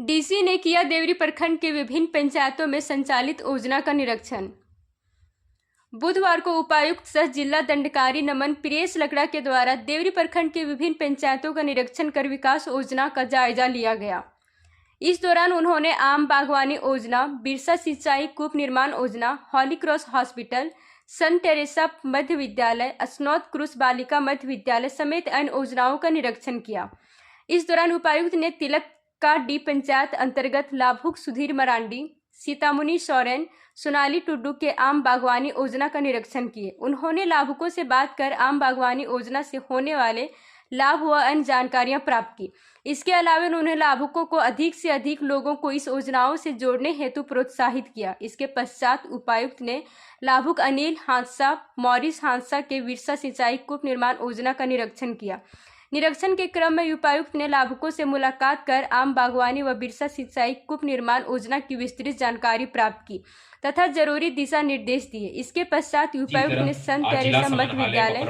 DC ने किया देवरी प्रखंड के विभिन्न पंचायतों में संचालित योजना का निरीक्षण। बुधवार को उपायुक्त सह जिला दंडकारी नमन प्रियेश लकड़ा के द्वारा देवरी प्रखंड के विभिन्न पंचायतों का निरीक्षण कर विकास योजना का जायजा लिया गया। इस दौरान उन्होंने आम बागवानी योजना, बिरसा सिंचाई कूप निर्माण योजना, हॉली क्रॉस हॉस्पिटल, संत टेरेसा मध्य विद्यालय, स्नौत क्रूस बालिका मध्य विद्यालय समेत अन्य योजनाओं का निरीक्षण किया। इस दौरान उपायुक्त ने तिलक का डी पंचायत अंतर्गत लाभुक सुधीर मरांडी, सीतामुनि सोरेन, सोनाली टुड्डू के आम बागवानी योजना का निरीक्षण किए। उन्होंने लाभुकों से बात कर आम बागवानी योजना से होने वाले लाभ व अन्य जानकारियां प्राप्त की। इसके अलावा उन्होंने लाभुकों को अधिक से अधिक लोगों को इस योजनाओं से जोड़ने हेतु प्रोत्साहित किया। इसके पश्चात उपायुक्त ने लाभुक अनिल हांसा, मॉरिस हांसा के बिरसा सिंचाई कूप निर्माण योजना का निरीक्षण किया। निरीक्षण के क्रम में उपायुक्त ने लाभुकों से मुलाकात कर आम बागवानी व बिरसा सिंचाई कूप निर्माण योजना की विस्तृत जानकारी प्राप्त की तथा जरूरी दिशा निर्देश दिए। इसके पश्चात उपायुक्त ने संत टेरेसा मध्य विद्यालय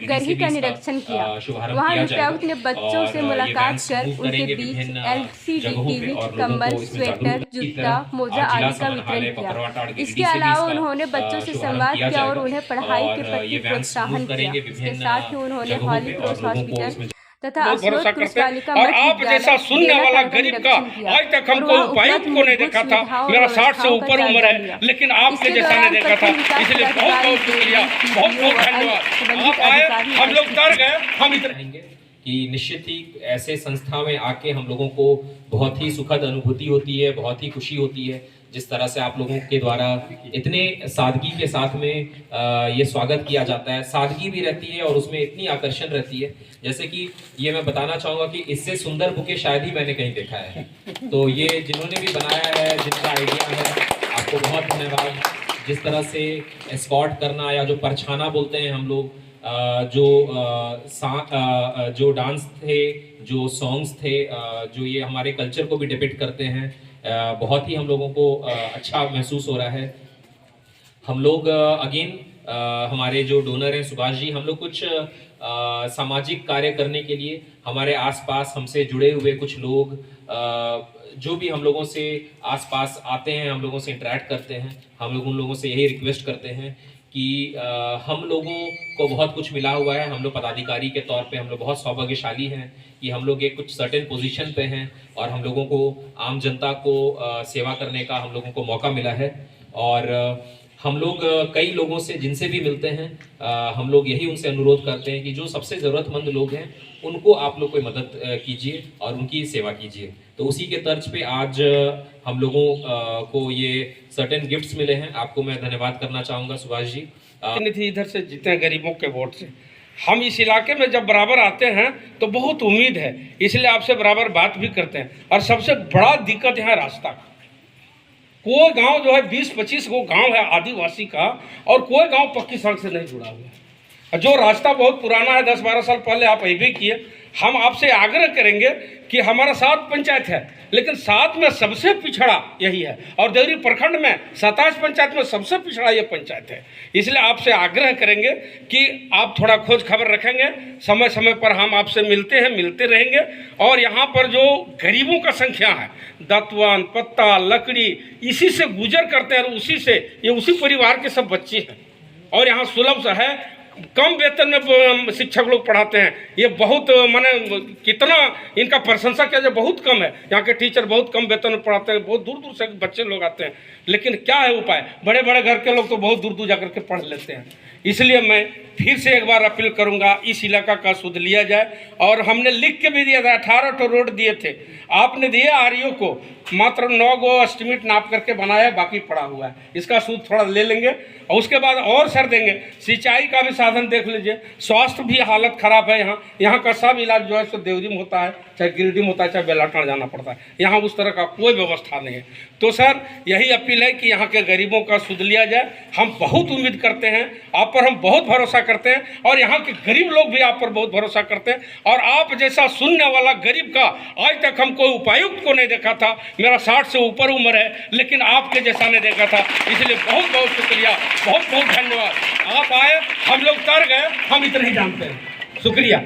गरही का निरीक्षण किया। वहां उपायुक्त ने बच्चों से मुलाकात कर उनके बीच LCD टीवी, कंबल, स्वेटर, जूता, मोजा आदि का वितरण किया। इसके अलावा उन्होंने बच्चों से संवाद किया और उन्हें पढ़ाई के प्रति प्रोत्साहन किया। इसके साथ ही उन्होंने हॉली क्रॉस हॉस्पिटल तथा भरोसा करते हैं। और आप जैसा सुनने वाला गरीब का आज तक हमको उपायुक्त को नहीं देखा था। मेरा 60 से ऊपर उम्र है, लेकिन आपके जैसा नहीं देखा था। इसलिए बहुत बहुत शुक्रिया, बहुत बहुत धन्यवाद। आप आए, हम लोग डर गए। हम इतने कि निश्चित ही ऐसे संस्था में आके हम लोगों को बहुत ही सुखद अनुभूति होती है, बहुत ही खुशी होती है। जिस तरह से आप लोगों के द्वारा इतने सादगी के साथ में ये स्वागत किया जाता है, सादगी भी रहती है और उसमें इतनी आकर्षण रहती है। जैसे कि ये मैं बताना चाहूँगा कि इससे सुंदर बुके शायद ही मैंने कहीं देखा है। तो ये जिन्होंने भी बनाया है, जिनका आइडिया है, आपको बहुत धन्यवाद। जिस तरह से एस्कॉर्ट करना या जो परछाना बोलते हैं हम लोग, जो डांस थे, जो सॉन्ग्स थे, जो ये हमारे कल्चर को भी डिपिक्ट करते हैं, बहुत ही हम लोगों को अच्छा महसूस हो रहा है। हम लोग अगेन हमारे जो डोनर हैं सुभाष जी, हम लोग कुछ सामाजिक कार्य करने के लिए हमारे आसपास हमसे जुड़े हुए कुछ लोग जो भी हम लोगों से आसपास आते हैं, हम लोगों से इंटरेक्ट करते हैं, हम लोग उन लोगों से यही रिक्वेस्ट करते हैं कि हम लोगों को बहुत कुछ मिला हुआ है। हम लोग पदाधिकारी के तौर पे हम लोग बहुत सौभाग्यशाली हैं कि हम लोग एक कुछ सर्टेन पोजीशन पे हैं और हम लोगों को आम जनता को सेवा करने का हम लोगों को मौका मिला है। और हम लोग कई लोगों से जिनसे भी मिलते हैं, हम लोग यही उनसे अनुरोध करते हैं कि जो सबसे ज़रूरतमंद लोग हैं उनको आप लोग कोई मदद कीजिए और उनकी सेवा कीजिए। तो उसी के तर्ज पे आज हम लोगों को ये सर्टेन गिफ्ट्स मिले हैं। आपको मैं धन्यवाद करना चाहूँगा सुभाष जी। इधर से जीते हैं गरीबों के वोट से। हम इस इलाके में जब बराबर आते हैं तो बहुत उम्मीद है, इसलिए आपसे बराबर बात भी करते हैं। और सबसे बड़ा दिक्कत यहाँ रास्ता का। कोई गांव जो है 20-25 गो गांव है आदिवासी का, और कोई गांव पक्की सड़क से नहीं जुड़ा हुआ है। जो रास्ता बहुत पुराना है, 10-12 साल पहले आप ये भी किए। हम आपसे आग्रह करेंगे कि हमारा 7 पंचायत है, लेकिन 7 में सबसे पिछड़ा यही है, और देवरी प्रखंड में 27 पंचायत में सबसे पिछड़ा ये पंचायत है। इसलिए आपसे आग्रह करेंगे कि आप थोड़ा खोज खबर रखेंगे। समय समय पर हम आपसे मिलते हैं, मिलते रहेंगे। और यहाँ पर जो गरीबों का संख्या है, दतवन, पत्ता, लकड़ी, इसी से गुजर करते हैं, और उसी से ये उसी परिवार के सब बच्चे हैं। और यहाँ सुलभ है, कम वेतन में शिक्षक लोग पढ़ाते हैं। ये बहुत माने कितना इनका प्रशंसा किया जाए, बहुत कम है। यहाँ के टीचर बहुत कम वेतन में पढ़ाते हैं, बहुत दूर दूर से बच्चे लोग आते हैं। लेकिन क्या है उपाय, बड़े बड़े घर के लोग तो बहुत दूर दूर जाकर के पढ़ लेते हैं। इसलिए मैं फिर से एक बार अपील करूंगा, इस इलाका का सुध लिया जाए। और हमने लिख के भी दिया था, 18 तो रोड दिए थे, आपने दिए REO को मात्र 9 गो एस्टिमेट नाप करके बनाया, बाकी पड़ा हुआ है। इसका सूद थोड़ा ले लेंगे और उसके बाद और सर देंगे। सिंचाई का भी साधन देख लीजिए, स्वास्थ्य भी हालत खराब है। यहाँ का सब इलाज जो है सो देवरी में होता है, चाहे गिरिडीह में होता है, चाहे बेलाटान जाना पड़ता है। यहाँ उस तरह का कोई व्यवस्था नहीं है। तो सर यही अपील है कि यहाँ के गरीबों का सुध लिया जाए। हम बहुत उम्मीद करते हैं आप पर, हम बहुत भरोसा करते हैं, और यहाँ के गरीब लोग भी आप पर बहुत भरोसा करते हैं। और आप जैसा सुनने वाला गरीब का आज तक हम कोई उपायुक्त को नहीं देखा था। मेरा 60 से ऊपर उम्र है, लेकिन आपके जैसा नहीं देखा था। इसलिए बहुत बहुत शुक्रिया, बहुत बहुत धन्यवाद। आप आए, हम लोग तर गए, हम इतना ही जानते हैं। शुक्रिया।